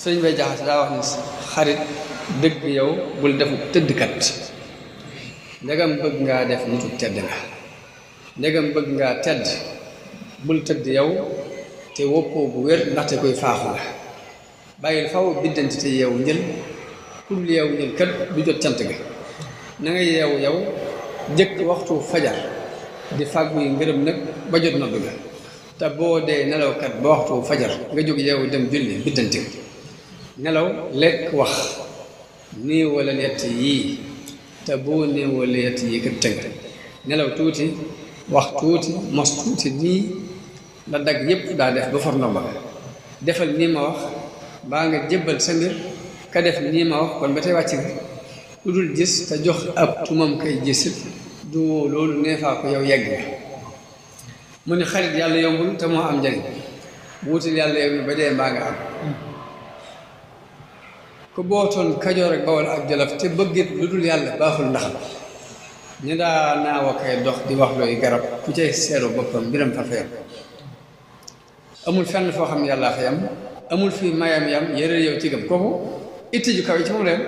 sëñ bay jaxate daa wax ni xarit dëgg yow bul defu tëddkat ndegam bëgg ngaa def nitu tedd nga ndegam bëgg ngaa tedd bul tëdd yow te woppoo bu wér ndaxte koy faaxu la bàyyil faw biddanti te yeewu njël kul yeewu njël kat du jot cant ga na nga yeewu yow jëkk waxtu fajar di fàggu yi ngërëm nag ba jot nodd ga te boo dee nelawkat ba waxtu fajar nga jóg yeewu dem julli biddanti nelaw lekk wax néewalal yett yii te boo néewal yett yii kat tënk nelaw tuuti wax tuuti mos tuuti nii la dagg yépp daa def ba far ndomba defal nii ma wax baa nga jébbal sa mbir ka def nii ma wax kon ba tey wàcc nga lu dul gis te jox ab tumam kay gisit du woo loolu neefaa ko yow yegg nga mu ni xarit yàlla yombul te moo am njariñ wuutil yàlla yow mi ba dee mbaa nga am ku bootoon Kajoor ak Bawol ak Jolof te bëggit lu dul yàlla baaxul ndaxam ñu daa naawa kay dox di wax looy garab ku cay seeru boppam mbiram fa fayam amul fenn foo xam ne yàllaa fa yam amul fii mayam yam yére yow ci gëm kooku itti ju kaw yi ci moom leen